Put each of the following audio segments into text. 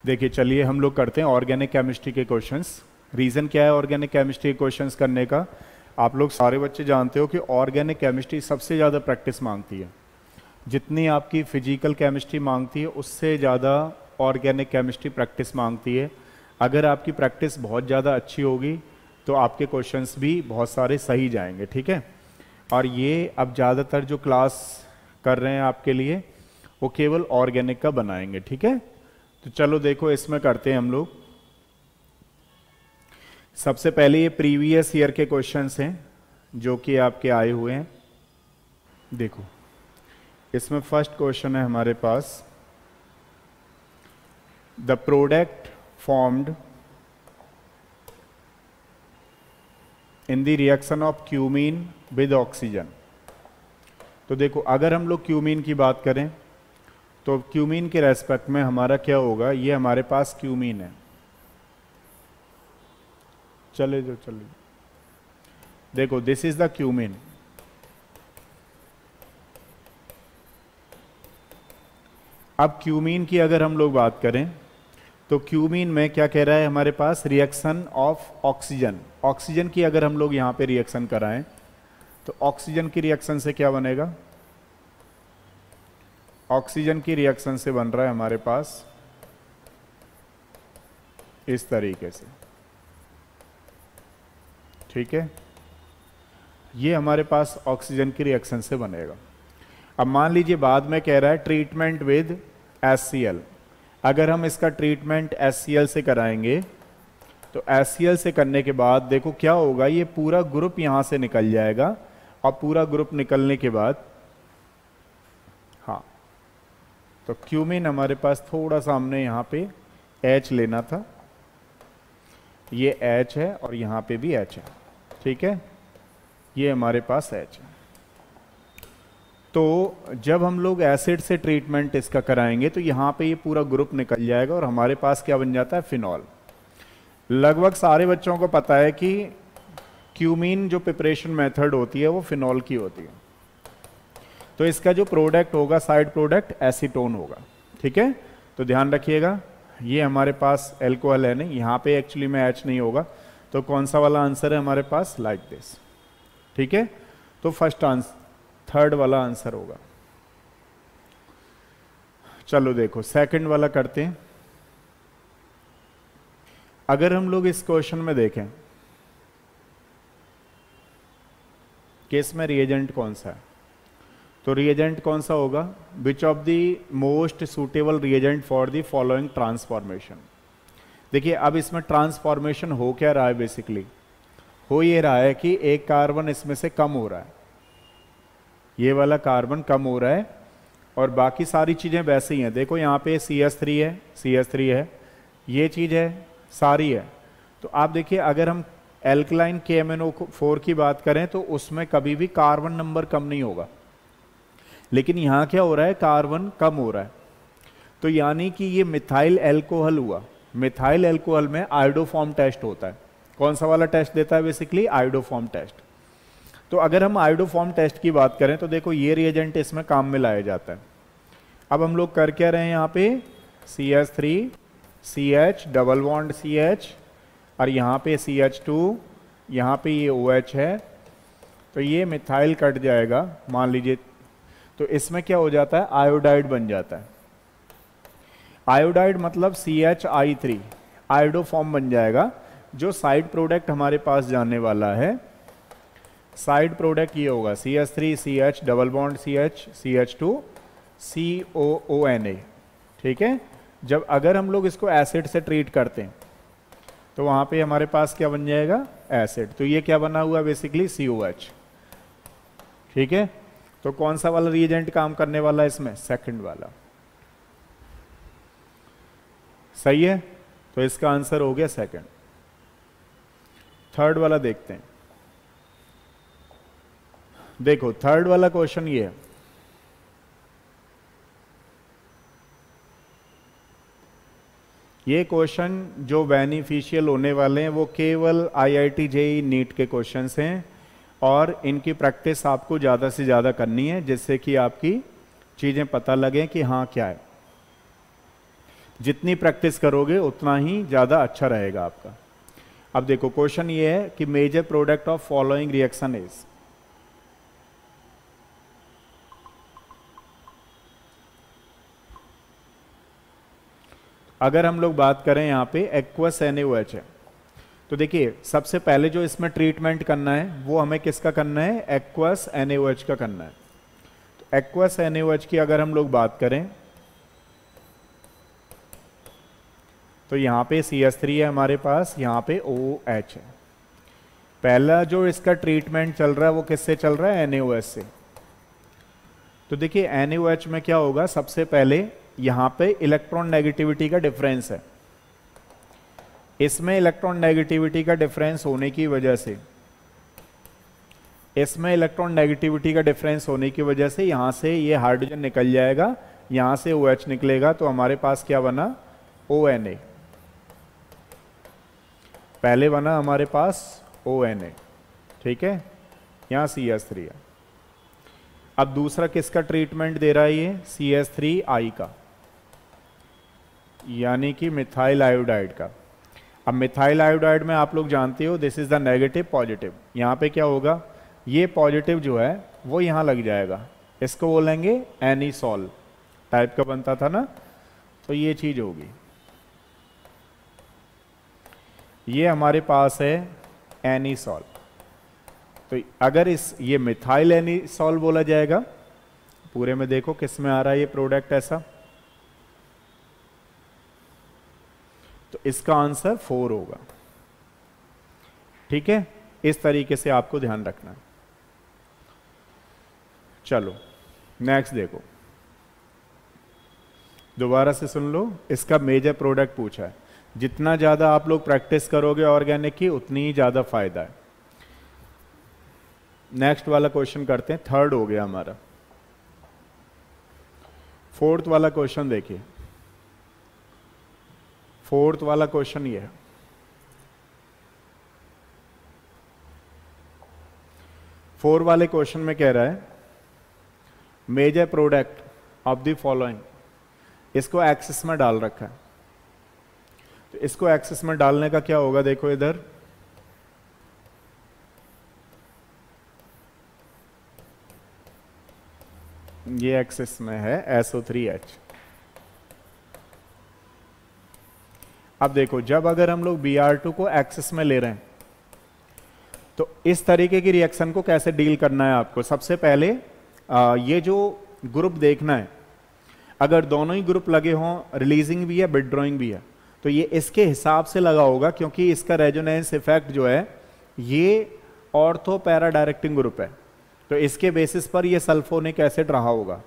देखिए चलिए हम लोग करते हैं ऑर्गेनिक केमिस्ट्री के क्वेश्चंस। रीज़न क्या है ऑर्गेनिक केमिस्ट्री के क्वेश्चंस करने का? आप लोग सारे बच्चे जानते हो कि ऑर्गेनिक केमिस्ट्री सबसे ज़्यादा प्रैक्टिस मांगती है। जितनी आपकी फिजिकल केमिस्ट्री मांगती है उससे ज़्यादा ऑर्गेनिक केमिस्ट्री प्रैक्टिस मांगती है। अगर आपकी प्रैक्टिस बहुत ज़्यादा अच्छी होगी तो आपके क्वेश्चंस भी बहुत सारे सही जाएंगे, ठीक है। और ये अब ज़्यादातर जो क्लास कर रहे हैं आपके लिए वो केवल ऑर्गेनिक का बनाएंगे, ठीक है। तो चलो देखो इसमें करते हैं हम लोग। सबसे पहले ये प्रीवियस ईयर के क्वेश्चंस हैं जो कि आपके आए हुए हैं। देखो इसमें फर्स्ट क्वेश्चन है हमारे पास, the product formed in the reaction of cumene with oxygen. तो देखो अगर हम लोग क्यूमीन की बात करें तो क्यूमीन के रेस्पेक्ट में हमारा क्या होगा, ये हमारे पास क्यूमीन है। चले जो चलिए देखो दिस इज द क्यूमीन। अब क्यूमीन की अगर हम लोग बात करें तो क्यूमीन में क्या कह रहा है हमारे पास, रिएक्शन ऑफ ऑक्सीजन। ऑक्सीजन की अगर हम लोग यहां पे रिएक्शन कराएं तो ऑक्सीजन की रिएक्शन से क्या बनेगा, ऑक्सीजन की रिएक्शन से बन रहा है हमारे पास इस तरीके से, ठीक है। ये हमारे पास ऑक्सीजन की रिएक्शन से बनेगा। अब मान लीजिए बाद में कह रहा है ट्रीटमेंट विद HCl। अगर हम इसका ट्रीटमेंट HCl से कराएंगे तो HCl से करने के बाद देखो क्या होगा, ये पूरा ग्रुप यहां से निकल जाएगा और पूरा ग्रुप निकलने के बाद हाँ, तो क्यूमीन हमारे पास थोड़ा सा हमने यहां पे H लेना था, ये H है और यहां पे भी H है, ठीक है। ये हमारे पास H है। तो जब हम लोग एसिड से ट्रीटमेंट इसका कराएंगे तो यहां पे ये पूरा ग्रुप निकल जाएगा और हमारे पास क्या बन जाता है, फिनॉल। लगभग सारे बच्चों को पता है कि क्यूमीन जो प्रिपरेशन मेथड होती है वो फिनॉल की होती है। तो इसका जो प्रोडक्ट होगा, साइड प्रोडक्ट एसीटोन होगा, ठीक है। तो ध्यान रखिएगा ये हमारे पास एल्कोहल है, नहीं यहाँ पे एक्चुअली में H नहीं होगा। तो कौन सा वाला आंसर है हमारे पास, लाइक दिस, ठीक है। तो फर्स्ट आंसर, थर्ड वाला आंसर होगा। चलो देखो सेकंड वाला करते हैं। अगर हम लोग इस क्वेश्चन में देखें कि इसमें रिएजेंट कौन सा है, तो रिएजेंट कौन सा होगा, विच of the most suitable reagent for the following transformation. देखिए अब इसमें ट्रांसफॉर्मेशन हो क्या रहा है, बेसिकली हो ये रहा है कि एक कार्बन इसमें से कम हो रहा है, ये वाला कार्बन कम हो रहा है और बाकी सारी चीजें वैसे ही हैं। देखो यहाँ पे CH3 है, CH3 है, ये चीज है, सारी है। तो आप देखिए अगर हम एल्कलाइन KMnO4 की बात करें तो उसमें कभी भी कार्बन नंबर कम नहीं होगा, लेकिन यहां क्या हो रहा है, कार्बन कम हो रहा है। तो यानी कि ये मिथाइल एल्कोहल हुआ। मिथाइल एल्कोहल में आयोडोफॉर्म टेस्ट होता है। कौन सा वाला टेस्ट देता है, बेसिकली आयोडोफॉर्म टेस्ट। तो अगर हम आयोडोफॉर्म टेस्ट की बात करें तो देखो ये रिएजेंट इसमें काम में लाया जाता है। अब हम लोग कर क्या रहे हैं यहाँ पे, CH3 CH double bond CH और यहाँ पे CH2, यहाँ पे ये OH है। तो ये मिथाइल कट जाएगा मान लीजिए, तो इसमें क्या हो जाता है, आयोडाइड बन जाता है। आयोडाइड मतलब CHI3 आयोडोफॉर्म बन जाएगा। जो साइड प्रोडक्ट हमारे पास जाने वाला है, साइड प्रोडक्ट ये होगा CH3 CH double bond CH CH2 COONA, ठीक है। जब अगर हम लोग इसको एसिड से ट्रीट करते हैं तो वहां पे हमारे पास क्या बन जाएगा, एसिड। तो ये क्या बना हुआ, बेसिकली COH, ठीक है। तो कौन सा वाला रिएजेंट काम करने वाला है इसमें, सेकंड वाला, सही है। तो इसका आंसर हो गया सेकंड। थर्ड वाला देखते हैं। देखो थर्ड वाला क्वेश्चन ये है, ये क्वेश्चन जो बेनिफिशियल होने वाले हैं वो केवल IIT JEE नीट के क्वेश्चंस हैं और इनकी प्रैक्टिस आपको ज़्यादा से ज़्यादा करनी है जिससे कि आपकी चीज़ें पता लगें कि हाँ क्या है। जितनी प्रैक्टिस करोगे उतना ही ज़्यादा अच्छा रहेगा आपका। अब देखो क्वेश्चन ये है कि major product of following reaction is, अगर हम लोग बात करें यहाँ पे एक्वस NaOH है, तो देखिए सबसे पहले जो इसमें ट्रीटमेंट करना है वो हमें किसका करना है, एक्वस NaOH का करना है। तो एक्वस NaOH की अगर हम लोग बात करें तो यहाँ पे CH3 है हमारे पास, यहाँ पे OH है। पहला जो इसका ट्रीटमेंट चल रहा है वो किससे चल रहा है, NaOH से। तो देखिए NaOH में क्या होगा, सबसे पहले यहाँ पे इलेक्ट्रॉन नेगेटिविटी का डिफरेंस है, इसमें इलेक्ट्रॉन नेगेटिविटी का डिफरेंस होने की वजह से, इसमें इलेक्ट्रॉन नेगेटिविटी का डिफरेंस होने की वजह से यहाँ से ये हाइड्रोजन निकल जाएगा, यहाँ से OH निकलेगा, तो हमारे पास क्या बना, ONA। पहले बना हमारे पास ONA, ठीक है, यहाँ CH3 है। अब दूसरा किसका ट्रीटमेंट दे रहा है ये, CH3I का, यानी कि मिथाइल आयोडाइड का। अब मिथाइल आयोडाइड में आप लोग जानते हो this is the negative positive, यहाँ पे क्या होगा, ये पॉजिटिव जो है वो यहाँ लग जाएगा, इसको बोलेंगे एनीसॉल टाइप का बनता था ना, तो ये चीज होगी। ये हमारे पास है एनीसॉल, तो अगर ये मिथाइल एनीसॉल बोला जाएगा, पूरे में देखो किस में आ रहा है ये प्रोडक्ट ऐसा, तो इसका आंसर 4 होगा, ठीक है। इस तरीके से आपको ध्यान रखना है। चलो नेक्स्ट देखो, दोबारा से सुन लो, इसका मेजर प्रोडक्ट पूछा है। जितना ज्यादा आप लोग प्रैक्टिस करोगे ऑर्गेनिक की उतनी ही ज्यादा फायदा है। नेक्स्ट वाला क्वेश्चन करते हैं, थर्ड हो गया हमारा। फोर्थ वाला क्वेश्चन देखिए, फोर्थ वाला क्वेश्चन ये है, फोर वाले क्वेश्चन में कह रहा है major product of the following, इसको एक्सिस में डाल रखा है। तो इसको एक्सिस में डालने का क्या होगा, देखो इधर ये एक्सिस में है SO3H। अब देखो जब अगर हम लोग Br2 को एक्सिस में ले रहे हैं तो इस तरीके की रिएक्शन को कैसे डील करना है आपको। सबसे पहले ये जो ग्रुप देखना है, अगर दोनों ही ग्रुप लगे हों, रिलीजिंग भी है विथड्रॉइंग भी है, तो ये इसके हिसाब से लगा होगा, क्योंकि इसका रेजोनेंस इफेक्ट जो है ये ऑर्थो पैरा डायरेक्टिंग ग्रुप है, तो इसके बेसिस पर ये सल्फोनिक एसिड रहा होगा।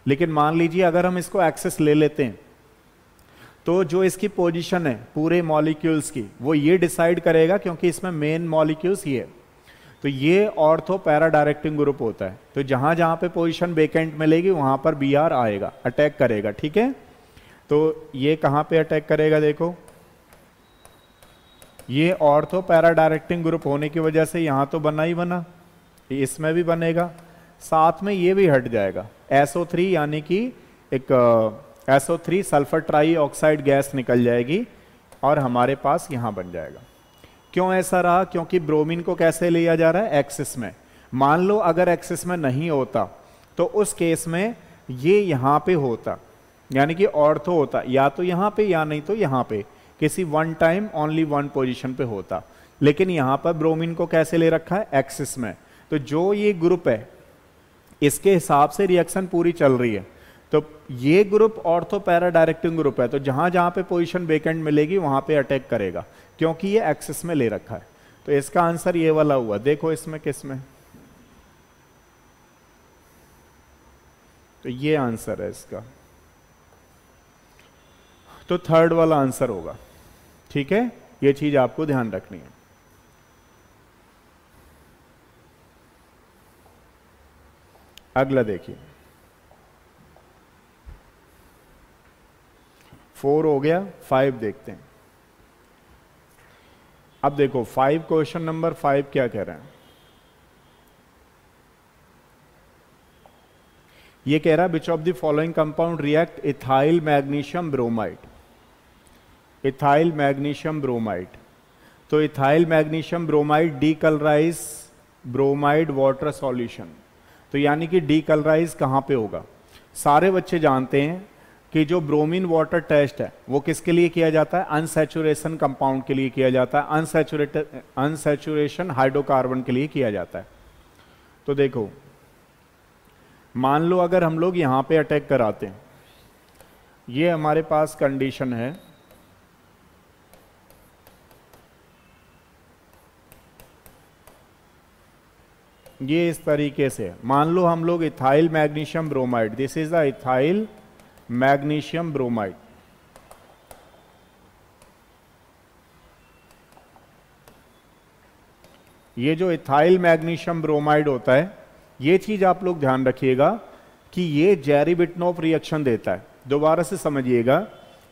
लेकिन मान लीजिए अगर हम इसको एक्सेस ले लेते हैं तो जो इसकी पोजीशन है पूरे मॉलिक्यूल्स की वो ये डिसाइड करेगा, क्योंकि इसमें मेन मॉलिक्यूल्स ये है, तो ये ऑर्थो पैरा डायरेक्टिंग ग्रुप होता है। तो जहां जहां पे पोजीशन वेकेंट मिलेगी वहां पर Br आएगा, अटैक करेगा, ठीक है। तो ये कहां पे अटैक करेगा, देखो ये ऑर्थो पैरा डायरेक्टिंग ग्रुप होने की वजह से यहां तो बना ही बना, इसमें भी बनेगा, साथ में ये भी हट जाएगा, SO3 यानी कि एक SO3 sulphur try oxide gas निकल जाएगी और हमारे पास यहां बन जाएगा। क्यों ऐसा रहा, क्योंकि ब्रोमीन को कैसे लिया जा रहा है, एक्सिस में। मान लो अगर एक्सिस में नहीं होता तो उस केस में ये यहां पे होता, यानी कि ऑर्थो होता, या तो यहां पे या नहीं तो यहां पे, किसी one time only one position पे होता। लेकिन यहां पर ब्रोमीन को कैसे ले रखा है, एक्सिस में। तो जो ये ग्रुप है इसके हिसाब से रिएक्शन पूरी चल रही है। तो ये group ortho para directing group है, तो जहां जहां पे पोजीशन वेकेंट मिलेगी वहां पे अटैक करेगा, क्योंकि ये एक्सिस में ले रखा है। तो इसका आंसर ये वाला हुआ। देखो इसमें किस में, तो ये आंसर है इसका, तो थर्ड वाला आंसर होगा, ठीक है। ये चीज आपको ध्यान रखनी है। अगला देखिए, 4 हो गया, 5 देखते हैं। अब देखो 5, क्वेश्चन नंबर 5 क्या कह रहे हैं, ये कह रहा है which of the following compound react ethyl magnesium bromide. Ethyl magnesium bromide. तो ethyl magnesium bromide decolorize bromide water solution. तो यानी कि डीकलराइज कहाँ पे होगा? सारे बच्चे जानते हैं कि जो ब्रोमीन वाटर टेस्ट है वो किसके लिए किया जाता है? अनसैचुरेशन कंपाउंड के लिए किया जाता है, अनसैचुरेशन हाइड्रोकार्बन के लिए किया जाता है। तो देखो, मान लो अगर हम लोग यहां पे अटैक कराते हैं, ये हमारे पास कंडीशन है, ये इस तरीके से, मान लो हम लोग ethyl magnesium bromide, this is the ethyl magnesium bromide, ये जो इथाइल मैग्नीशियम ब्रोमाइड होता है, ये चीज आप लोग ध्यान रखिएगा कि ये जेरी-बिटनॉफ रिएक्शन देता है। दोबारा से समझिएगा,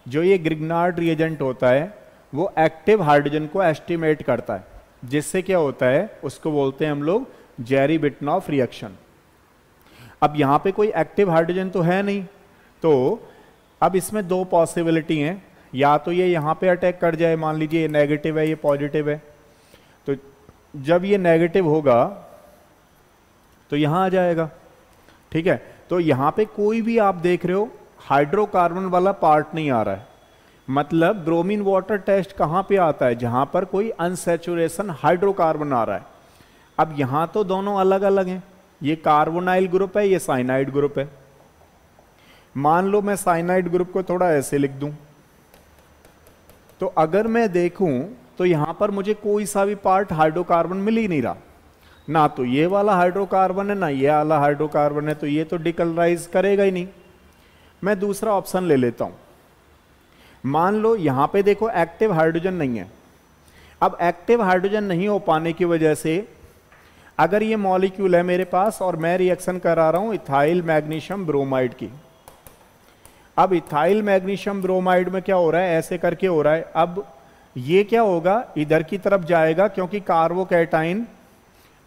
जो ये ग्रिग्नार्ड रिएजेंट होता है वो एक्टिव हाइड्रोजन को एस्टिमेट करता है, जिससे क्या होता है, उसको बोलते हैं हम लोग जेरी-बिटनॉफ रिएक्शन। अब यहां पे कोई एक्टिव हाइड्रोजन तो है नहीं, तो अब इसमें दो पॉसिबिलिटी हैं, या तो ये यहां पे अटैक कर जाए, मान लीजिए ये नेगेटिव है, ये पॉजिटिव है, तो जब ये नेगेटिव होगा तो यहां आ जाएगा, ठीक है। तो यहां पे कोई भी आप देख रहे हो हाइड्रोकार्बन वाला पार्ट नहीं आ रहा है, मतलब ब्रोमीन वाटर टेस्ट कहां पे आता है? जहां पर कोई अनसैचुरेशन हाइड्रोकार्बन आ रहा है। अब यहां तो दोनों अलग अलग हैं, ये कार्बोनाइल ग्रुप है, ये साइनाइड ग्रुप है। मान लो मैं साइनाइड ग्रुप को थोड़ा ऐसे लिख दूं, तो अगर मैं देखूं तो यहां पर मुझे कोई सा भी पार्ट हाइड्रोकार्बन मिल ही नहीं रहा, ना तो ये वाला हाइड्रोकार्बन है ना ये वाला हाइड्रोकार्बन है, तो ये तो डिकलराइज करेगा ही नहीं। मैं दूसरा ऑप्शन ले लेता हूं, मान लो यहां पे देखो एक्टिव हाइड्रोजन नहीं है। अब एक्टिव हाइड्रोजन नहीं हो पाने की वजह से अगर ये मॉलिक्यूल है मेरे पास और मैं रिएक्शन करा रहा हूं इथाइल मैग्नीशियम ब्रोमाइड की, अब इथाइल मैग्नीशियम ब्रोमाइड में क्या हो रहा है, ऐसे करके हो रहा है। अब ये क्या होगा, इधर की तरफ जाएगा, क्योंकि कार्बोकैटाइन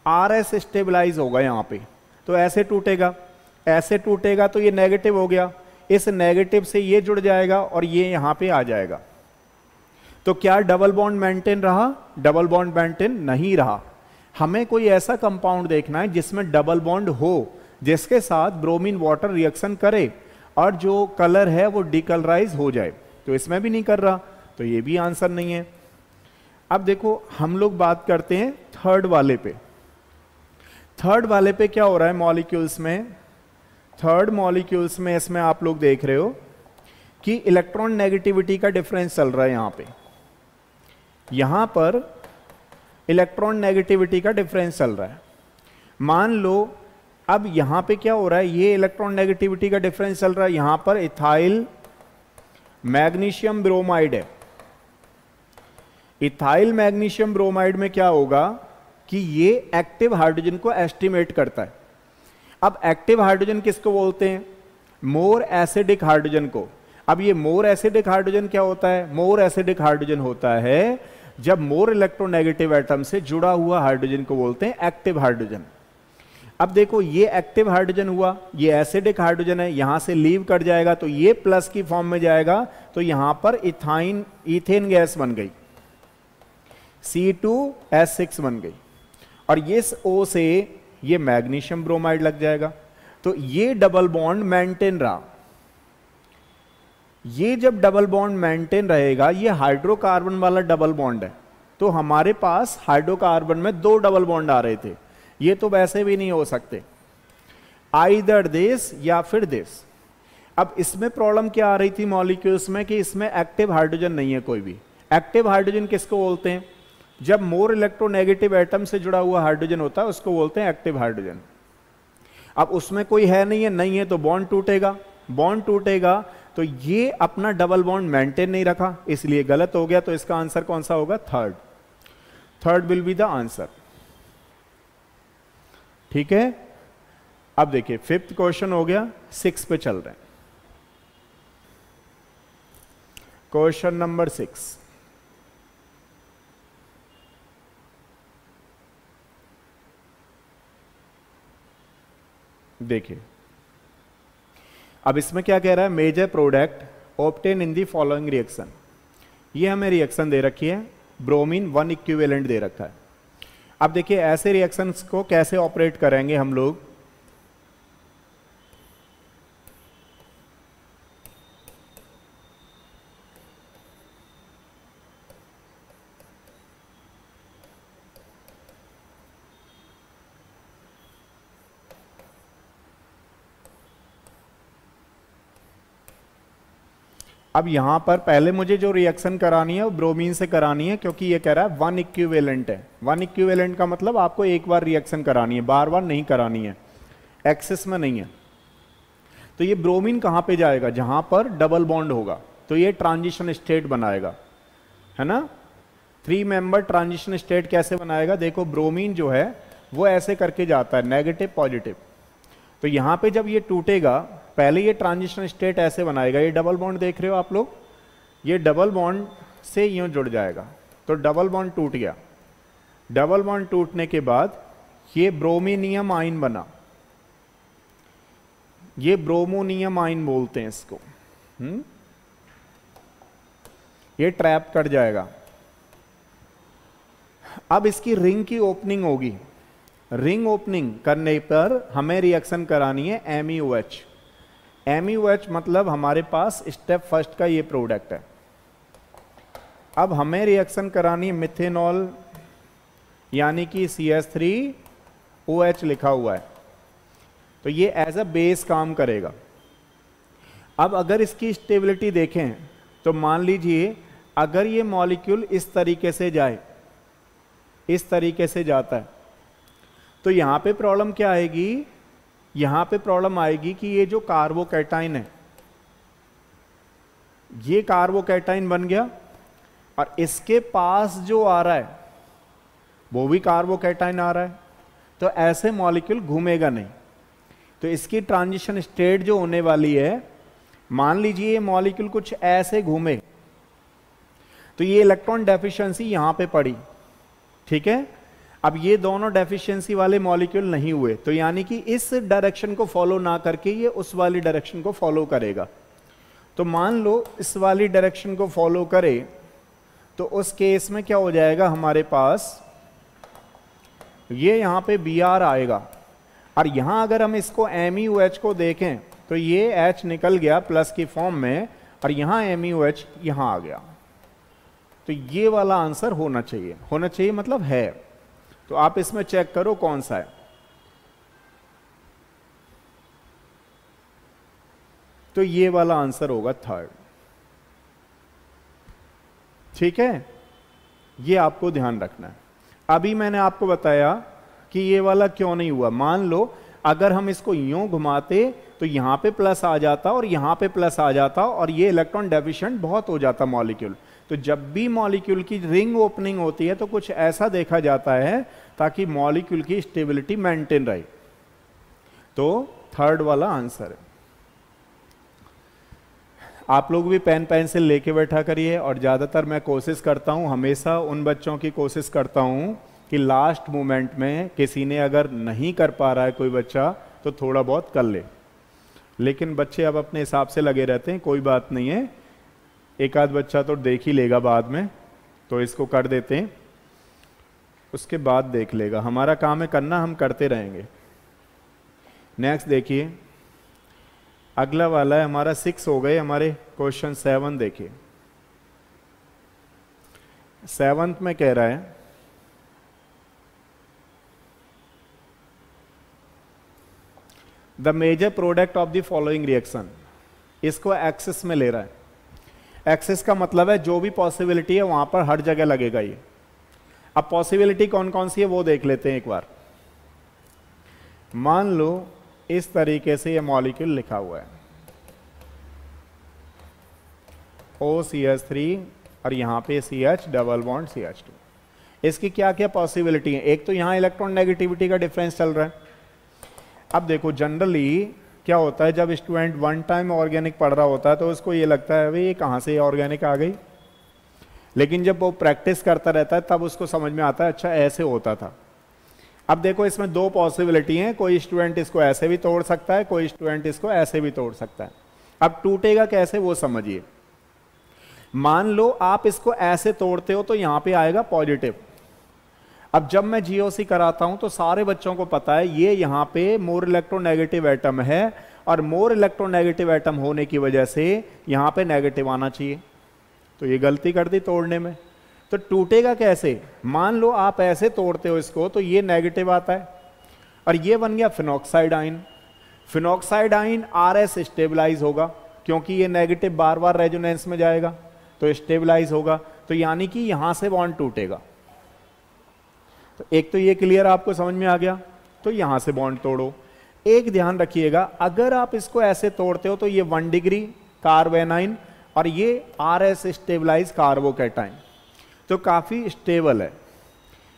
RS स्टेबलाइज होगा यहां पे, तो ऐसे टूटेगा, ऐसे टूटेगा तो ये नेगेटिव हो गया, इस नेगेटिव से ये जुड़ जाएगा और ये यहां पे आ जाएगा। तो क्या डबल बॉन्ड मेंटेन रहा? डबल बॉन्ड मेंटेन नहीं रहा। हमें कोई ऐसा कंपाउंड देखना है जिसमें डबल बॉन्ड हो, जिसके साथ ब्रोमीन वाटर रिएक्शन करे और जो कलर है वो डिकलराइज हो जाए। तो इसमें भी नहीं कर रहा, तो ये भी आंसर नहीं है। अब देखो हम लोग बात करते हैं थर्ड वाले पे। थर्ड वाले पे क्या हो रहा है मॉलिक्यूल्स में? थर्ड मॉलिक्यूल्स में इसमें आप लोग देख रहे हो कि इलेक्ट्रॉन नेगेटिविटी का डिफरेंस चल रहा है। यहां पे, यहां पर इलेक्ट्रॉन नेगेटिविटी का डिफरेंस चल रहा है। मान लो अब यहां पे क्या हो रहा है, ये इलेक्ट्रॉन नेगेटिविटी का डिफरेंस चल रहा है, यहां पर इथाइल मैग्नीशियम ब्रोमाइड है। इथाइल मैग्नीशियम ब्रोमाइड में क्या होगा कि ये एक्टिव हाइड्रोजन को एस्टिमेट करता है। अब एक्टिव हाइड्रोजन किसको बोलते हैं? मोर एसिडिक हाइड्रोजन को। अब ये मोर एसिडिक हाइड्रोजन क्या होता है? मोर एसिडिक हाइड्रोजन होता है जब मोर इलेक्ट्रोनेगेटिव एटम से जुड़ा हुआ हाइड्रोजन को बोलते हैं एक्टिव हाइड्रोजन। अब देखो ये एक्टिव हाइड्रोजन हुआ, ये एसिडिक हाइड्रोजन है, यहां से लीव कर जाएगा तो ये प्लस की फॉर्म में जाएगा, तो यहां पर इथेन गैस बन गई, C2H6 बन गई, और ये O से ये मैग्नीशियम ब्रोमाइड लग जाएगा। तो ये डबल बॉन्ड मेंटेन रहा। ये जब डबल बॉन्ड मेंटेन रहेगा, ये हाइड्रोकार्बन वाला डबल बॉन्ड है, तो हमारे पास हाइड्रोकार्बन में दो डबल बॉन्ड आ रहे थे, ये तो वैसे भी नहीं हो सकते, आइदर दिस या फिर दिस। अब इसमें प्रॉब्लम क्या आ रही थी मॉलिक्यूल्स में कि इसमें एक्टिव हाइड्रोजन नहीं है कोई भी। एक्टिव हाइड्रोजन किसको बोलते हैं? जब मोर इलेक्ट्रोनेगेटिव एटम से जुड़ा हुआ हाइड्रोजन होता है उसको बोलते हैं एक्टिव हाइड्रोजन। अब उसमें कोई है नहीं है तो बॉन्ड टूटेगा, बॉन्ड टूटेगा तो ये अपना डबल बॉन्ड मेंटेन नहीं रखा, इसलिए गलत हो गया। तो इसका आंसर कौन सा होगा? Third. Third will be the answer. ठीक है, अब देखिए फिफ्थ क्वेश्चन हो गया, 6 पे चल रहे हैं। क्वेश्चन नंबर 6, देखिए अब इसमें क्या कह रहा है? Major product obtain in the following reaction. ये हमें रिएक्शन दे रखी है, ब्रोमीन 1 इक्विवेलेंट दे रखा है। अब देखिए ऐसे रिएक्शंस को कैसे ऑपरेट करेंगे हम लोग। अब यहां पर पहले मुझे जो रिएक्शन करानी है वो ब्रोमीन से करानी है, क्योंकि ये कह रहा है 1 इक्विवेलेंट है। 1 इक्विवेलेंट का मतलब आपको एक बार रिएक्शन करानी है, बार बार नहीं करानी है, एक्सेस में नहीं है। तो ये ब्रोमीन कहां पे जाएगा, जहां पर डबल बॉन्ड होगा, तो ये ट्रांजिशन स्टेट बनाएगा, है ना। 3 मेंबर ट्रांजिशन स्टेट कैसे बनाएगा, देखो ब्रोमीन जो है वो ऐसे करके जाता है, नेगेटिव पॉजिटिव। तो यहां पे जब ये टूटेगा, पहले ये ट्रांजिशन स्टेट ऐसे बनाएगा, ये डबल बॉन्ड देख रहे हो आप लोग, ये डबल बॉन्ड से यूं जुड़ जाएगा, तो डबल बॉन्ड टूट गया। डबल बॉन्ड टूटने के बाद ये ब्रोमीनियम आयन बना, ये ब्रोमोनियम आयन बोलते हैं इसको। ये ट्रैप कट जाएगा। अब इसकी रिंग की ओपनिंग होगी, रिंग ओपनिंग करने पर हमें रिएक्शन करानी है MeOH। MeOH मतलब हमारे पास स्टेप फर्स्ट का ये प्रोडक्ट है। अब हमें रिएक्शन करानी है मिथेनॉल, यानी कि CH3OH लिखा हुआ है, तो ये एज अ बेस काम करेगा। अब अगर इसकी स्टेबिलिटी देखें तो मान लीजिए अगर ये मॉलिक्यूल इस तरीके से जाए, इस तरीके से जाता है, तो यहां पे प्रॉब्लम क्या आएगी, यहां पे प्रॉब्लम आएगी कि ये जो कार्बोकैटाइन है, ये कार्बोकैटाइन बन गया और इसके पास जो आ रहा है वो भी कार्बोकैटाइन आ रहा है, तो ऐसे मॉलिक्यूल घूमेगा नहीं। तो इसकी ट्रांजिशन स्टेट जो होने वाली है, मान लीजिए ये मॉलिक्यूल कुछ ऐसे घूमे, तो ये इलेक्ट्रॉन डेफिशिएंसी यहां पे पड़ी, ठीक है। अब ये दोनों डेफिशिएंसी वाले मॉलिक्यूल नहीं हुए, तो यानी कि इस डायरेक्शन को फॉलो ना करके ये उस वाली डायरेक्शन को फॉलो करेगा। तो मान लो इस वाली डायरेक्शन को फॉलो करे, तो उस केस में क्या हो जाएगा, हमारे पास ये यहां पे Br आएगा, और यहां अगर हम इसको MeOH को देखें तो ये H निकल गया प्लस की फॉर्म में, और यहां MeOH यहां आ गया। तो ये वाला आंसर होना चाहिए, होना चाहिए मतलब है। तो आप इसमें चेक करो कौन सा है। तो ये वाला आंसर होगा थर्ड, ठीक है। ये आपको ध्यान रखना है। अभी मैंने आपको बताया कि ये वाला क्यों नहीं हुआ। मान लो अगर हम इसको यूं घुमाते तो यहां पे प्लस आ जाता और यहां पे प्लस आ जाता, और ये इलेक्ट्रॉन डेफिशिएंट बहुत हो जाता मॉलिक्यूल। तो जब भी मॉलिक्यूल की रिंग ओपनिंग होती है तो कुछ ऐसा देखा जाता है ताकि मॉलिक्यूल की स्टेबिलिटी मेंटेन रहे। तो थर्ड वाला आंसर है। आप लोग भी पेन पेंसिल लेके बैठा करिए, और ज़्यादातर मैं कोशिश करता हूँ, हमेशा उन बच्चों की कोशिश करता हूँ कि लास्ट मोमेंट में किसी ने अगर नहीं कर पा रहा है कोई बच्चा तो थोड़ा बहुत कर ले, लेकिन बच्चे अब अपने हिसाब से लगे रहते हैं। कोई बात नहीं है, एक आध बच्चा तो देख ही लेगा बाद में, तो इसको कर देते हैं, उसके बाद देख लेगा। हमारा काम है करना, हम करते रहेंगे। नेक्स्ट देखिए, अगला वाला है हमारा 6 हो गए, हमारे क्वेश्चन 7 देखिए। 7th में कह रहा है the major product of the following reaction. इसको एक्सेस में ले रहा है। एक्सेस का मतलब है जो भी पॉसिबिलिटी है वहां पर हर जगह लगेगा ये। अब पॉसिबिलिटी कौन कौन सी है वो देख लेते हैं एक बार। मान लो इस तरीके से ये मॉलिक्यूल लिखा हुआ है OCH3 और यहां पे CH डबल बॉन्ड CH2। इसकी क्या क्या पॉसिबिलिटी है। एक तो यहां इलेक्ट्रॉन नेगेटिविटी का डिफरेंस चल रहा है। अब देखो जनरली क्या होता है, जब स्टूडेंट वन टाइम ऑर्गेनिक पढ़ रहा होता है तो उसको ये लगता है भाई ये कहाँ से ऑर्गेनिक आ गई, लेकिन जब वो प्रैक्टिस करता रहता है तब उसको समझ में आता है अच्छा ऐसे होता था। अब देखो इसमें 2 पॉसिबिलिटी हैं, कोई स्टूडेंट इसको ऐसे भी तोड़ सकता है, कोई स्टूडेंट इसको ऐसे भी तोड़ सकता है। अब टूटेगा कैसे वो समझिए। मान लो आप इसको ऐसे तोड़ते हो तो यहां पे आएगा पॉजिटिव। अब जब मैं जीओसी कराता हूं तो सारे बच्चों को पता है ये यहां पे मोर इलेक्ट्रोनेगेटिव एटम है, और मोर इलेक्ट्रोनेगेटिव एटम होने की वजह से यहां पे नेगेटिव आना चाहिए। तो ये गलती कर दी तोड़ने में। तो टूटेगा कैसे? मान लो आप ऐसे तोड़ते हो इसको तो ये नेगेटिव आता है, और ये बन गया फिनॉक्साइड आयन। फिनॉक्साइड आयन आरएस स्टेबलाइज होगा, क्योंकि ये नेगेटिव बार बार रेजोनेंस में जाएगा तो स्टेबलाइज होगा। तो यानी कि यहां से बॉन्ड टूटेगा। तो एक तो ये क्लियर आपको समझ में आ गया। तो यहां से बॉन्ड तोड़ो। एक ध्यान रखिएगा, अगर आप इसको ऐसे तोड़ते हो तो ये 1 डिग्री कार्बोनाइन और ये आरएस स्टेबलाइज कार्बोकैटाइन, तो काफी स्टेबल है।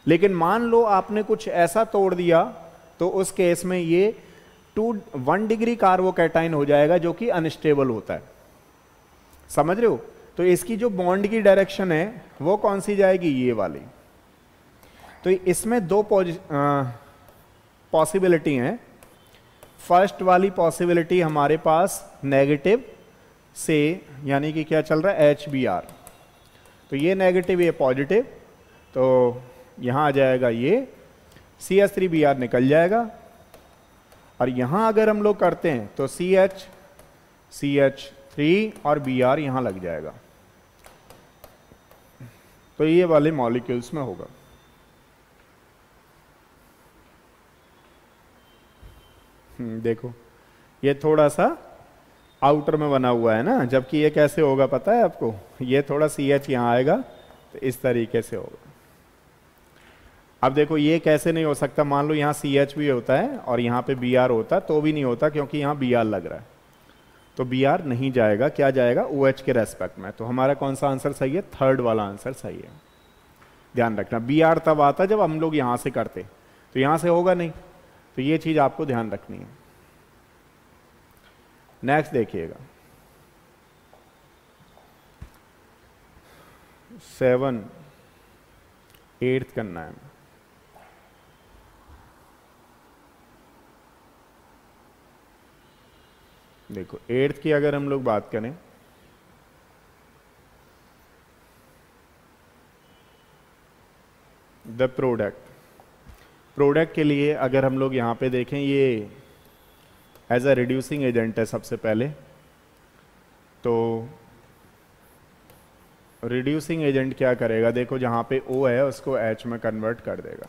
लेकिन मान लो आपने कुछ ऐसा तोड़ दिया तो उस केस में ये 1 डिग्री कार्बोकैटाइन हो जाएगा, जो कि अनस्टेबल होता है। समझ रहे हो? तो इसकी जो बॉन्ड की डायरेक्शन है वो कौन सी जाएगी? ये वाली। तो इसमें दो पॉसिबिलिटी हैं। फर्स्ट वाली पॉसिबिलिटी हमारे पास नेगेटिव से, यानी कि क्या चल रहा है? HBr। तो ये नेगेटिव, ये पॉजिटिव, तो यहां आ जाएगा ये CH3Br निकल जाएगा। और यहां अगर हम लोग करते हैं तो CH, CH3 और Br यहां लग जाएगा। तो ये वाले मॉलिक्यूल्स में होगा। देखो ये थोड़ा सा आउटर में बना हुआ है ना, जबकि ये कैसे होगा पता है आपको? ये थोड़ा CH यहां आएगा तो इस तरीके से होगा। अब देखो ये कैसे नहीं हो सकता? मान लो यहाँ CH भी होता है और यहाँ पे Br होता तो भी नहीं होता, क्योंकि यहाँ Br लग रहा है। तो Br नहीं जाएगा, क्या जाएगा? OH के रेस्पेक्ट में। तो हमारा कौन सा आंसर सही है? थर्ड वाला आंसर सही है। ध्यान रखना, Br तब आता जब हम लोग यहाँ से करते, तो यहाँ से होगा नहीं। तो ये चीज आपको ध्यान रखनी है। नेक्स्ट देखिएगा 7, 8th करना है। देखो 8th की अगर हम लोग बात करें, द प्रोडक्ट के लिए अगर हम लोग यहाँ पे देखें, ये एज अ रिड्यूसिंग एजेंट है सबसे पहले। तो रिड्यूसिंग एजेंट क्या करेगा? देखो जहाँ पे O है उसको H में कन्वर्ट कर देगा।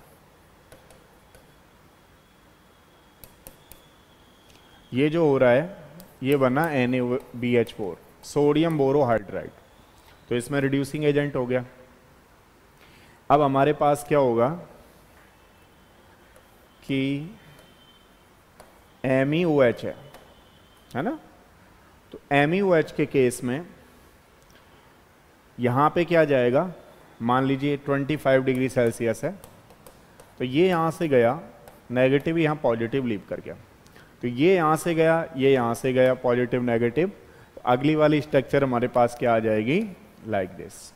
ये जो हो रहा है ये बना NaBH4, सोडियम बोरोहाइड्राइड। तो इसमें रिड्यूसिंग एजेंट हो गया। अब हमारे पास क्या होगा कि MEOH है ना? तो MEOH के केस में यहां पे क्या जाएगा? मान लीजिए 25 डिग्री सेल्सियस है, तो ये यहां से गया नेगेटिव, यहां पॉजिटिव लीव कर गया। तो ये यहां से गया, ये यहां से गया, पॉजिटिव नेगेटिव। अगली वाली स्ट्रक्चर हमारे पास क्या आ जाएगी? Like this.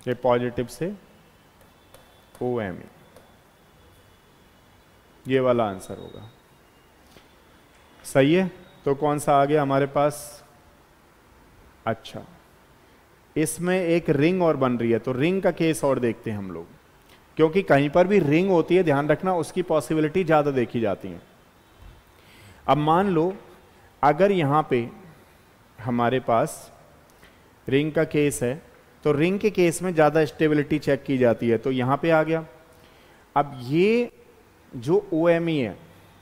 ये पॉजिटिव से OMe, ये वाला आंसर होगा। सही है? तो कौन सा आ गया हमारे पास? अच्छा, इसमें एक रिंग और बन रही है, तो रिंग का केस और देखते हैं हम लोग, क्योंकि कहीं पर भी रिंग होती है, ध्यान रखना, उसकी पॉसिबिलिटी ज्यादा देखी जाती है। अब मान लो अगर यहां पे हमारे पास रिंग का केस है, तो रिंग के केस में ज़्यादा स्टेबिलिटी चेक की जाती है। तो यहाँ पे आ गया। अब ये जो OMe है,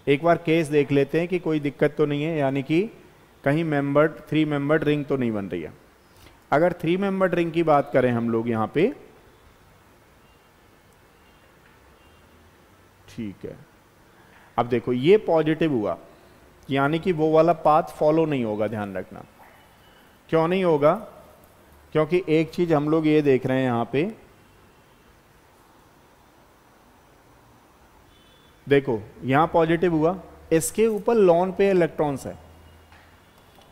एक बार केस देख लेते हैं कि कोई दिक्कत तो नहीं है, यानी कि कहीं मेंबर्ड 3 मेंबर्ड रिंग तो नहीं बन रही है। अगर 3 मेंबर्ड रिंग की बात करें हम लोग यहाँ पे, ठीक है। अब देखो ये पॉजिटिव हुआ, यानी कि वो वाला पाथ फॉलो नहीं होगा। ध्यान रखना, क्यों नहीं होगा? क्योंकि एक चीज हम लोग ये देख रहे हैं यहां पे, देखो यहां पॉजिटिव हुआ, इसके ऊपर लॉन पे इलेक्ट्रॉन्स है।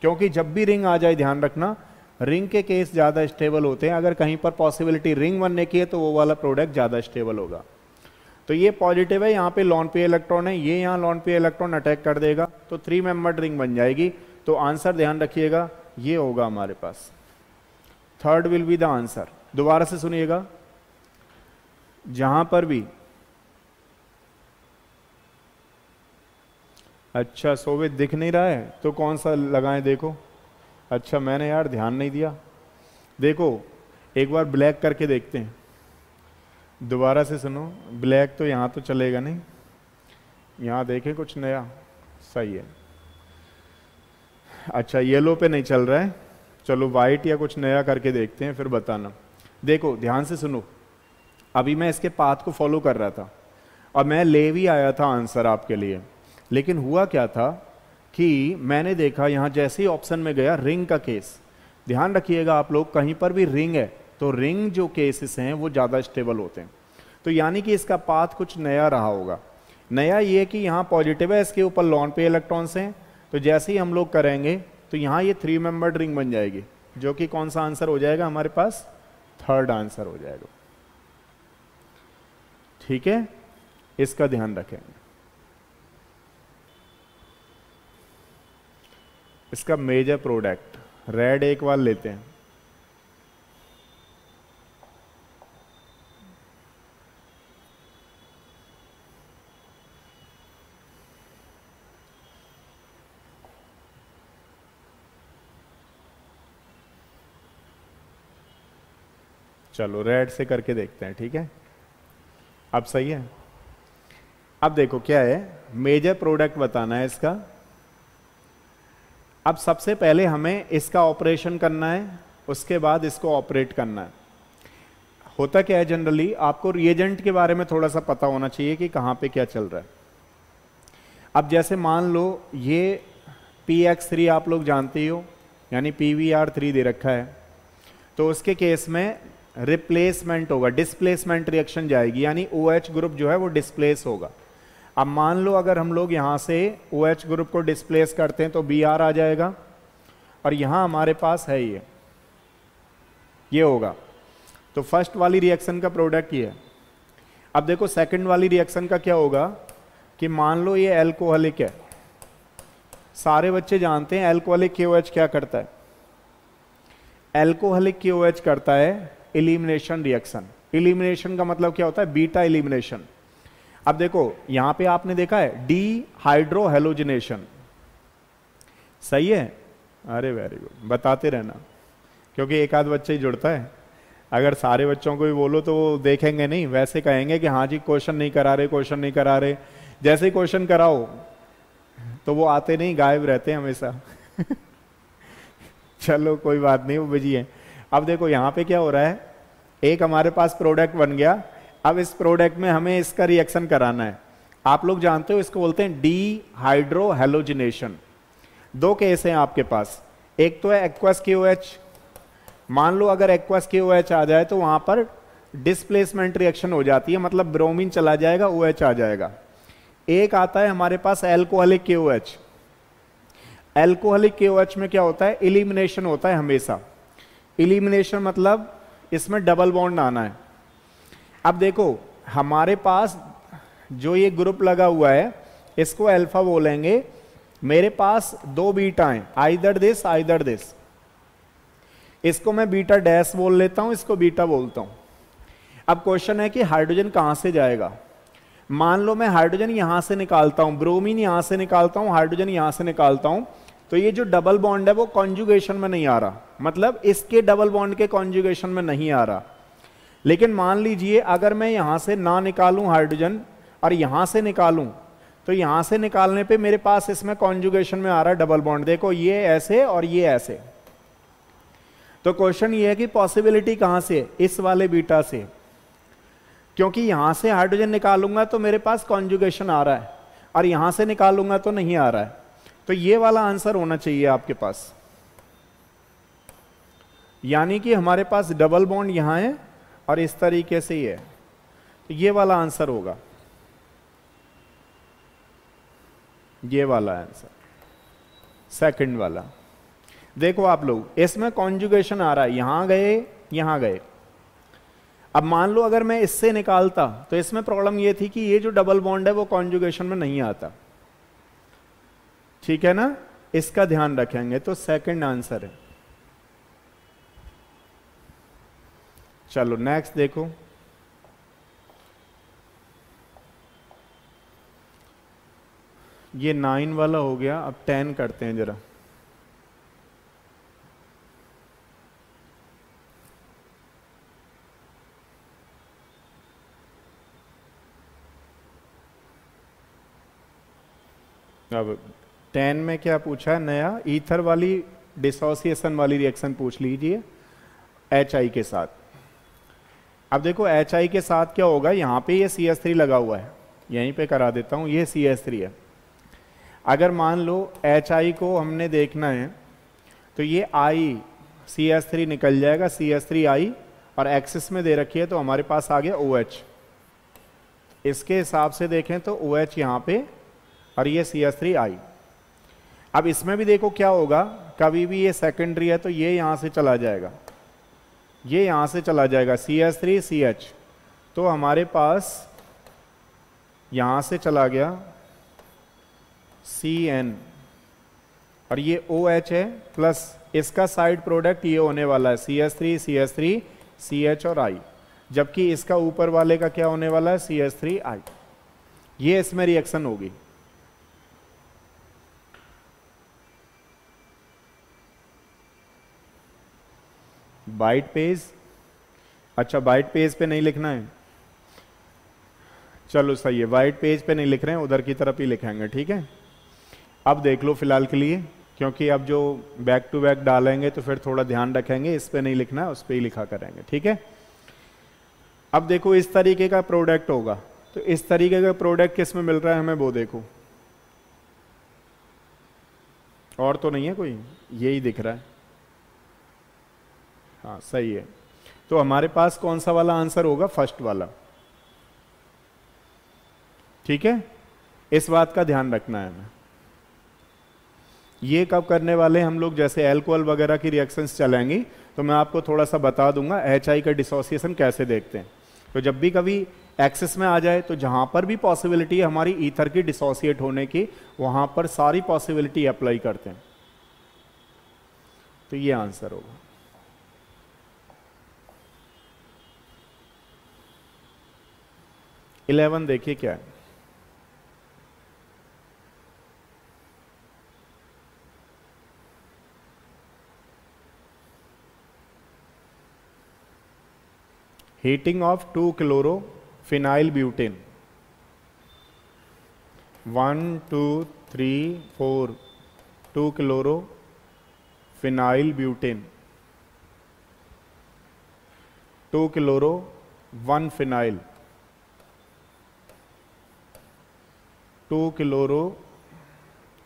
क्योंकि जब भी रिंग आ जाए, ध्यान रखना, रिंग के केस ज़्यादा स्टेबल होते हैं। अगर कहीं पर पॉसिबिलिटी रिंग बनने की है तो वो वाला प्रोडक्ट ज़्यादा स्टेबल होगा। तो ये पॉजिटिव है, यहाँ पे लॉन पे इलेक्ट्रॉन है, ये यहाँ लॉन पे इलेक्ट्रॉन अटैक कर देगा तो 3 मेंबर्ड रिंग बन जाएगी। तो आंसर ध्यान रखिएगा ये होगा हमारे पास, third will be the answer. दोबारा से सुनिएगा, जहां पर भी, अच्छा सोवित दिख नहीं रहा है तो कौन सा लगाएं देखो। अच्छा मैंने यार ध्यान नहीं दिया, देखो एक बार ब्लैक करके देखते हैं। दोबारा से सुनो, ब्लैक तो यहाँ तो चलेगा नहीं, यहाँ देखें कुछ नया, सही है। अच्छा येलो पे नहीं चल रहा है, चलो वाइट या कुछ नया करके देखते हैं फिर बताना। देखो ध्यान से सुनो, अभी मैं इसके पाथ को फॉलो कर रहा था और मैं ले भी आया था आंसर आपके लिए, लेकिन हुआ क्या था कि मैंने देखा यहाँ जैसे ही ऑप्शन में गया रिंग का केस, ध्यान रखिएगा आप लोग, कहीं पर भी रिंग है तो रिंग जो केसेस हैं वो ज़्यादा स्टेबल होते हैं। तो यानी कि इसका पाथ कुछ नया रहा होगा। नया ये कि यहाँ पॉजिटिव है, इसके ऊपर लॉन पे इलेक्ट्रॉन्स हैं, तो जैसे ही हम लोग करेंगे तो यहाँ ये 3 मेंबर्ड रिंग बन जाएगी, जो कि कौन सा आंसर हो जाएगा हमारे पास, थर्ड आंसर हो जाएगा। ठीक है, इसका ध्यान रखें। इसका मेजर प्रोडक्ट रेड एक बार लेते हैं। चलो रेड से करके देखते हैं, ठीक है। अब सही है। अब देखो क्या है, मेजर प्रोडक्ट बताना है इसका। अब सबसे पहले हमें इसका ऑपरेशन करना है, उसके बाद इसको ऑपरेट करना है। होता क्या है जनरली, आपको रिएजेंट के बारे में थोड़ा सा पता होना चाहिए कि कहाँ पे क्या चल रहा है। अब जैसे मान लो ये PX3 आप लोग जानते हो, यानी PVR3 दे रखा है, तो उसके केस में रिप्लेसमेंट होगा, डिस्प्लेसमेंट रिएक्शन जाएगी, यानी OH ग्रुप जो है वो डिस्प्लेस होगा। अब मान लो अगर हम लोग यहाँ से OH ग्रुप को डिस्प्लेस करते हैं तो Br आ जाएगा, और यहाँ हमारे पास है ये होगा। तो फर्स्ट वाली रिएक्शन का प्रोडक्ट ये है। अब देखो सेकंड वाली रिएक्शन का क्या होगा कि मान लो ये एल्कोहलिक है, सारे बच्चे जानते हैं एल्कोहलिक KOH क्या करता है। एल्कोहलिक KOH करता है एलिमिनेशन रिएक्शन। एलिमिनेशन का मतलब क्या होता है, बीटा एलिमिनेशन। अब देखो यहां पे आपने देखा है डी हाइड्रो हेलोजिनेशन, सही है। अरे वेरी गुड, बताते रहना, क्योंकि एक आध बच्चा ही जुड़ता है। अगर सारे बच्चों को भी बोलो तो वो देखेंगे नहीं, वैसे कहेंगे कि हाँ जी क्वेश्चन नहीं करा रहे, क्वेश्चन नहीं करा रहे। जैसे ही क्वेश्चन कराओ तो वो आते नहीं, गायब रहते हैं हमेशा। चलो कोई बात नहीं, वो बिजी है। अब देखो यहाँ पे क्या हो रहा है, एक हमारे पास प्रोडक्ट बन गया। अब इस प्रोडक्ट में हमें इसका रिएक्शन कराना है। आप लोग जानते हो इसको बोलते हैं डी हाइड्रो हेलोजिनेशन। दो केस हैं आपके पास, एक तो है एक्वस KOH। मान लो अगर एक्वस KOH आ जाए तो वहां पर डिस्प्लेसमेंट रिएक्शन हो जाती है, मतलब ब्रोमीन चला जाएगा, OH आ जाएगा। एक आता है हमारे पास एल्कोहलिक KOH। एल्कोहलिक KOH में क्या होता है, एलिमिनेशन होता है हमेशा। एलिमिनेशन मतलब इसमें डबल बॉन्ड आना है। अब देखो हमारे पास जो ये ग्रुप लगा हुआ है इसको अल्फा बोलेंगे, मेरे पास दो बीटा हैं, आइदर दिस। इसको मैं बीटा डैश बोल लेता हूं, इसको बीटा बोलता हूं। अब क्वेश्चन है कि हाइड्रोजन कहां से जाएगा। मान लो मैं हाइड्रोजन यहां से निकालता हूं, ब्रोमीन यहां से निकालता हूं, हाइड्रोजन यहां से निकालता हूं, तो ये जो डबल बॉन्ड है वो कॉन्जुगेशन में नहीं आ रहा, मतलब इसके डबल बॉन्ड के कॉन्जुगेशन में नहीं आ रहा। लेकिन मान लीजिए अगर मैं यहां से ना निकालूं हाइड्रोजन और यहां से निकालूं, तो यहां से निकालने पे मेरे पास इसमें कॉन्जुगेशन में आ रहा है डबल बॉन्ड। देखो ये ऐसे और ये ऐसे। तो क्वेश्चन ये है कि पॉसिबिलिटी कहां से, इस वाले बीटा से, क्योंकि यहां से हाइड्रोजन निकालूंगा तो मेरे पास कॉन्जुगेशन आ रहा है और यहां से निकालूंगा तो नहीं आ रहा है। तो ये वाला आंसर होना चाहिए आपके पास, यानी कि हमारे पास डबल बॉन्ड यहां है और इस तरीके से ही है, तो ये वाला आंसर होगा, ये वाला आंसर, सेकंड वाला। देखो आप लोग, इसमें कॉन्जुगेशन आ रहा है, यहां गए यहां गए। अब मान लो अगर मैं इससे निकालता तो इसमें प्रॉब्लम ये थी कि ये जो डबल बॉन्ड है वो कॉन्जुगेशन में नहीं आता, ठीक है ना, इसका ध्यान रखेंगे। तो सेकंड आंसर है। चलो नेक्स्ट देखो, ये 9 वाला हो गया, अब 10 करते हैं जरा। अब 10 में क्या पूछा है नया, ईथर वाली डिसोसिएशन वाली रिएक्शन पूछ लीजिए HI के साथ। अब देखो HI के साथ क्या होगा, यहां पे ये CH3 लगा हुआ है, यहीं पे करा देता हूं, ये CH3 है। अगर मान लो HI को हमने देखना है तो ये I CH3 निकल जाएगा, CH3I, और एक्सिस में दे रखी है तो हमारे पास आ गया OH। इसके हिसाब से देखें तो OH यहाँ पे और ये CH3I। अब इसमें भी देखो क्या होगा, कभी भी ये सेकेंडरी है तो ये यहां से चला जाएगा, ये यहां से चला जाएगा, CH3CH, तो हमारे पास यहां से चला गया CN, और ये OH है, प्लस इसका साइड प्रोडक्ट ये होने वाला है CH3 CH और I, जबकि इसका ऊपर वाले का क्या होने वाला है CH3I। ये इसमें रिएक्शन होगी। वाइट पेज, अच्छा वाइट पेज पे नहीं लिखना है, चलो सही है, वाइट पेज पे नहीं लिख रहे हैं, उधर की तरफ ही लिखेंगे, ठीक है। अब देख लो फिलहाल के लिए, क्योंकि अब जो बैक टू बैक डालेंगे तो फिर थोड़ा ध्यान रखेंगे, इस पे नहीं लिखना है, उस पे ही लिखा करेंगे, ठीक है। अब देखो इस तरीके का प्रोडक्ट होगा, तो इस तरीके का प्रोडक्ट किस में मिल रहा है हमें वो देखो, और तो नहीं है कोई, यही दिख रहा है, हाँ सही है। तो हमारे पास कौन सा वाला आंसर होगा, फर्स्ट वाला, ठीक है। इस बात का ध्यान रखना है हमें। ये कब करने वाले हम लोग, जैसे एल्कोहल वगैरह की रिएक्शंस चलेंगी तो मैं आपको थोड़ा सा बता दूंगा HI का डिसोसिएशन कैसे देखते हैं। तो जब भी कभी एक्सेस में आ जाए तो जहां पर भी पॉसिबिलिटी है हमारी ईथर की डिसोसिएट होने की, वहां पर सारी पॉसिबिलिटी अप्लाई करते हैं। तो ये आंसर होगा। इलेवन देखिए क्या है, heating of 2-chloro-phenyl butane, 1 2 3 4 2-chloro-phenyl butane, 2-chloro 1-phenyl, 2-chloro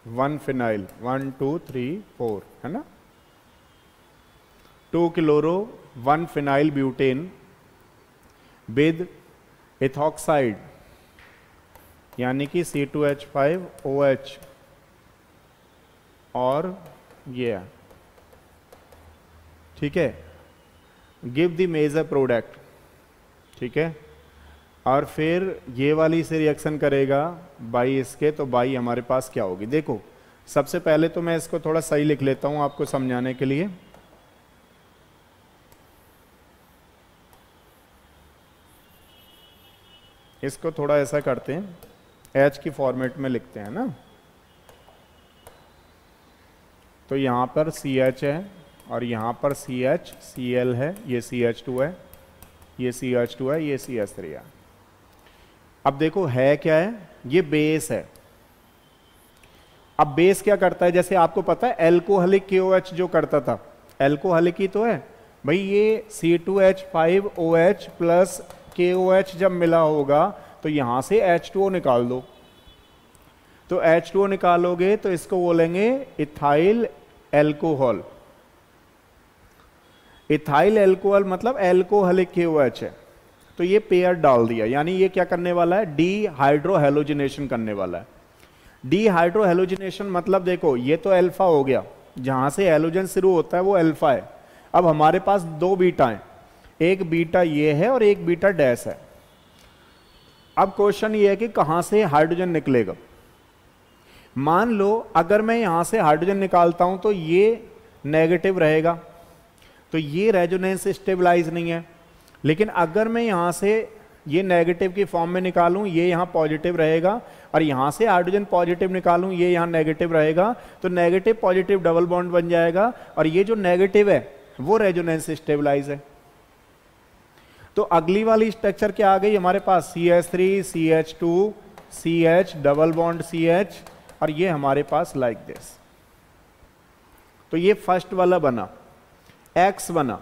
1-phenyl, 1 2 3 4 है ना, 2-chloro 1-phenyl butane with ethoxide, यानी कि C2H5OH, और ये ठीक है, गिव द मेजर प्रोडक्ट, ठीक है। और फिर ये वाली से रिएक्शन करेगा बाई इसके, तो बाई हमारे पास क्या होगी, देखो सबसे पहले तो मैं इसको थोड़ा सही लिख लेता हूं आपको समझाने के लिए। इसको थोड़ा ऐसा करते हैं, H की फॉर्मेट में लिखते हैं ना, तो यहां पर CH है और यहां पर CH Cl है, ये CH2 है, ये CH2 है, ये CH3 है। अब देखो है क्या है, ये बेस है। अब बेस क्या करता है, जैसे आपको पता है एल्कोहलिक KOH जो करता था, एल्कोहलिक ही तो है भाई, ये C2H5OH प्लस KOH जब मिला होगा तो यहां से H2O निकाल दो, तो H2O निकालोगे तो इसको बोलेंगे इथाइल एल्कोहल। इथाइल एल्कोहल मतलब एल्कोहलिक KOH है, तो ये पेयर डाल दिया, यानी ये क्या करने वाला है, डीहाइड्रोहेलोजिनेशन करने वाला है। डीहाइड्रोहेलोजिनेशन मतलब देखो ये तो अल्फा हो गया, जहां से हैलोजन शुरू होता है वो अल्फा है। अब हमारे पास दो बीटा हैं, एक बीटा ये है और एक बीटा डैश है। अब क्वेश्चन ये है कि कहां से हाइड्रोजन निकलेगा। मान लो अगर मैं यहां से हाइड्रोजन निकालता हूं तो ये नेगेटिव रहेगा, तो ये रेजोनेंस स्टेबलाइज नहीं है। लेकिन अगर मैं यहां से ये नेगेटिव की फॉर्म में निकालूं, ये यहां पॉजिटिव रहेगा, और यहां से हाइड्रोजन पॉजिटिव निकालूं, ये यहां नेगेटिव रहेगा, तो नेगेटिव पॉजिटिव डबल बॉन्ड बन जाएगा, और ये जो नेगेटिव है वो रेजोनेंस स्टेबलाइज है। तो अगली वाली स्ट्रक्चर क्या आ गई हमारे पास, CH3 CH2 CH double bond CH, और ये हमारे पास लाइक दिस। तो ये फर्स्ट वाला बना, X बना,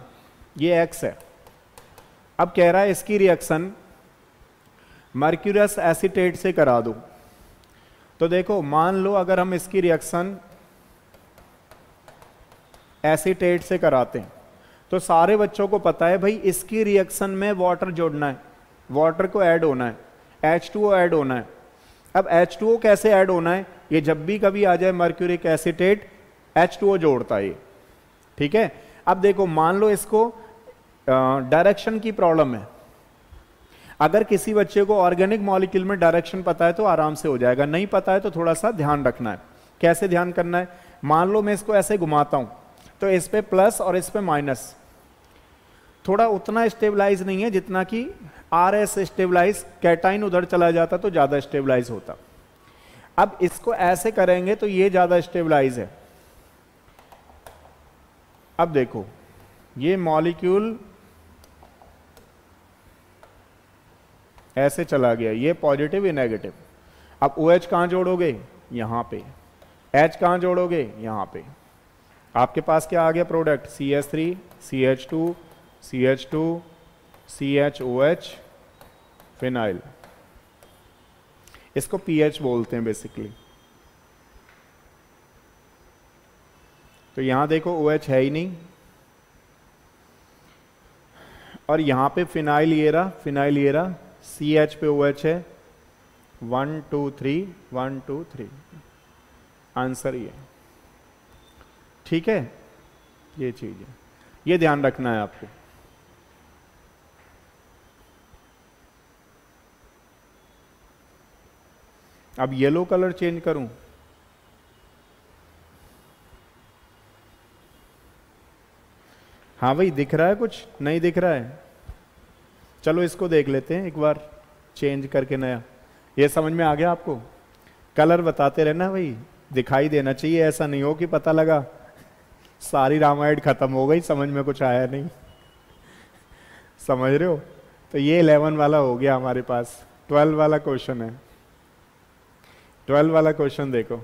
ये X है। अब कह रहा है इसकी रिएक्शन मर्क्यूरियस एसीटेट से करा दो। तो देखो मान लो अगर हम इसकी रिएक्शन एसीटेट से कराते हैं तो सारे बच्चों को पता है भाई इसकी रिएक्शन में वाटर जोड़ना है, वाटर को ऐड होना है, H2O ऐड होना है। अब H2O कैसे ऐड होना है, ये जब भी कभी आ जाए मर्क्यूरिक एसीटेट H2O जोड़ता है ये, ठीक है। अब देखो मान लो इसको डायरेक्शन की प्रॉब्लम है। अगर किसी बच्चे को ऑर्गेनिक मॉलिक्यूल में डायरेक्शन पता है तो आराम से हो जाएगा, नहीं पता है तो थोड़ा सा ध्यान रखना है। कैसे ध्यान करना है, मान लो मैं इसको ऐसे घुमाता हूं तो इस पे प्लस और इस पे माइनस, थोड़ा उतना स्टेबलाइज नहीं है जितना कि RS स्टेबलाइज, कैटाइन उधर चला जाता तो ज्यादा स्टेबलाइज होता। अब इसको ऐसे करेंगे तो ये ज्यादा स्टेबलाइज है। अब देखो ये मॉलिक्यूल ऐसे चला गया, ये पॉजिटिव ये नेगेटिव। अब OH कहां जोड़ोगे, यहां पे, H कहां जोड़ोगे, यहां पे। आपके पास क्या आ गया product, CH3 CH2 CH2 CHOH phenyl. इसको pH बोलते हैं बेसिकली। तो यहां देखो OH है ही नहीं, और यहां पे फिनाइल ये रहा, फिनाइल ये रहा, CH पे OH है, 1 2 3 1 2 3, आंसर ये, ठीक है। ये चीज है, ये ध्यान रखना है आपको। अब येलो कलर चेंज करूं, हाँ भाई दिख रहा है, कुछ नहीं दिख रहा है, चलो इसको देख लेते हैं एक बार चेंज करके नया। ये समझ में आ गया आपको, कलर बताते रहना भाई, दिखाई देना चाहिए, ऐसा नहीं हो कि पता लगा सारी रामायण खत्म हो गई, समझ में कुछ आया नहीं, समझ रहे हो। तो ये 11 वाला हो गया हमारे पास। 12 वाला क्वेश्चन है, 12 वाला क्वेश्चन देखो।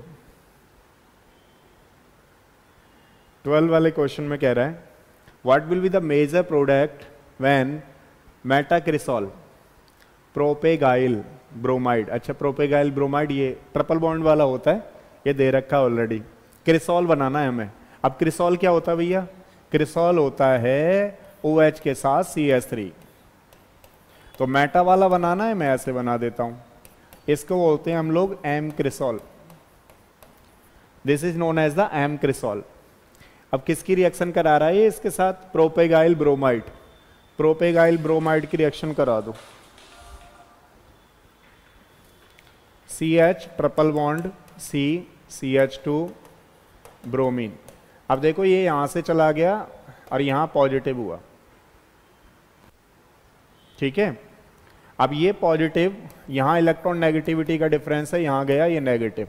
12 वाले क्वेश्चन में कह रहा है what will be the major product when metacresol propargyl bromide. अच्छा प्रोपेगाइल ब्रोमाइड ये ट्रिपल बॉन्ड वाला होता है, ये दे रखा ऑलरेडी। क्रिसॉल बनाना है हमें। अब क्रिसॉल क्या होता है भैया, क्रिसॉल होता है OH के साथ CH3। तो मेटा वाला बनाना है, मैं ऐसे बना देता हूं, इसको बोलते हैं हम लोग M cresol. This is known as the M cresol. अब किसकी रिएक्शन करा रहा है ये इसके साथ, प्रोपेगाइल ब्रोमाइड। प्रोपेगाइल ब्रोमाइड की रिएक्शन करा दो, CH triple bond C CH2 bromine. अब देखो ये यहां से चला गया और यहां पॉजिटिव हुआ, ठीक है। अब ये पॉजिटिव, यहां इलेक्ट्रॉन नेगेटिविटी का डिफरेंस है, यहां गया ये नेगेटिव,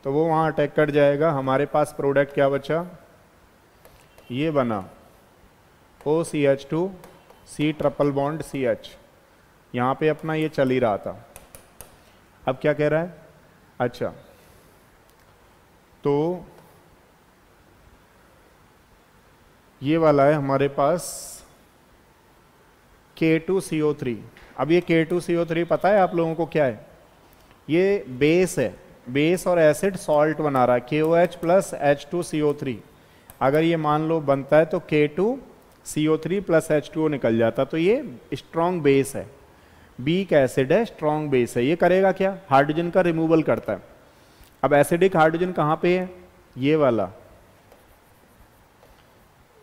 तो वो वहां अटैक कर जाएगा। हमारे पास प्रोडक्ट क्या बचा, ये बना OCH2 C triple bond CH। यहां पे अपना ये चल ही रहा था। अब क्या कह रहा है, अच्छा तो ये वाला है हमारे पास K2CO3। अब ये K2CO3 पता है आप लोगों को क्या है, ये बेस है, बेस और एसिड सॉल्ट बना रहा है, KOH प्लस H2CO3। अगर ये मान लो बनता है तो K2CO3 प्लस H2O निकल जाता, तो ये स्ट्रॉन्ग बेस है, वीक एसिड है, स्ट्रॉन्ग बेस है। ये करेगा क्या, हाइड्रोजन का रिमूवल करता है। अब एसिडिक हाइड्रोजन कहाँ पे है, ये वाला,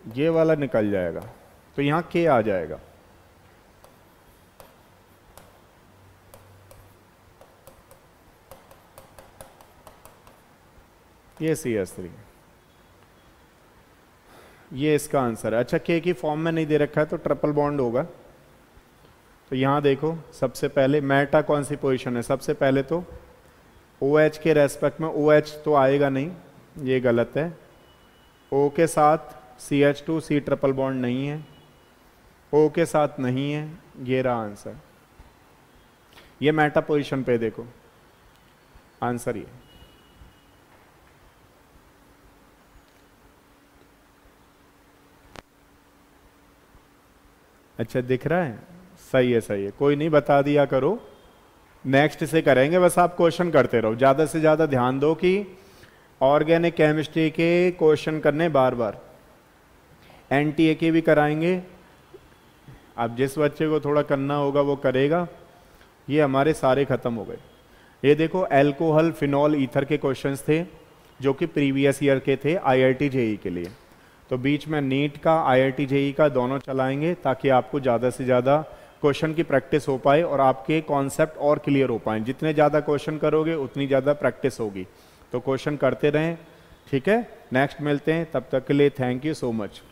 ये वाला निकल जाएगा, तो यहाँ के आ जाएगा। ये CH3, ये इसका आंसर है। अच्छा, के की फॉर्म में नहीं दे रखा है तो ट्रिपल बॉन्ड होगा। तो यहाँ देखो, सबसे पहले मेटा कौन सी पोजीशन है, सबसे पहले तो OH के रेस्पेक्ट में OH तो आएगा नहीं, ये गलत है। O के साथ CH2 C ट्रिपल बॉन्ड नहीं है, O के साथ नहीं है, ये रहा आंसर। ये मेटा पोजीशन पे देखो आंसर ये। अच्छा दिख रहा है, सही है सही है, कोई नहीं, बता दिया करो, नेक्स्ट से करेंगे, बस आप क्वेश्चन करते रहो, ज़्यादा से ज़्यादा ध्यान दो कि ऑर्गेनिक केमिस्ट्री के क्वेश्चन करने बार बार। NTA के भी कराएंगे, अब जिस बच्चे को थोड़ा करना होगा वो करेगा। ये हमारे सारे खत्म हो गए। ये देखो अल्कोहल फिनॉल ईथर के क्वेश्चंस थे जो कि प्रीवियस ईयर के थे IIT JEE के लिए। तो बीच में नीट का IIT JEE का दोनों चलाएंगे ताकि आपको ज़्यादा से ज़्यादा क्वेश्चन की प्रैक्टिस हो पाए और आपके कॉन्सेप्ट और क्लियर हो पाए। जितने ज़्यादा क्वेश्चन करोगे उतनी ज़्यादा प्रैक्टिस होगी। तो क्वेश्चन करते रहें, ठीक है। नेक्स्ट मिलते हैं, तब तक के लिए थैंक यू सो मच।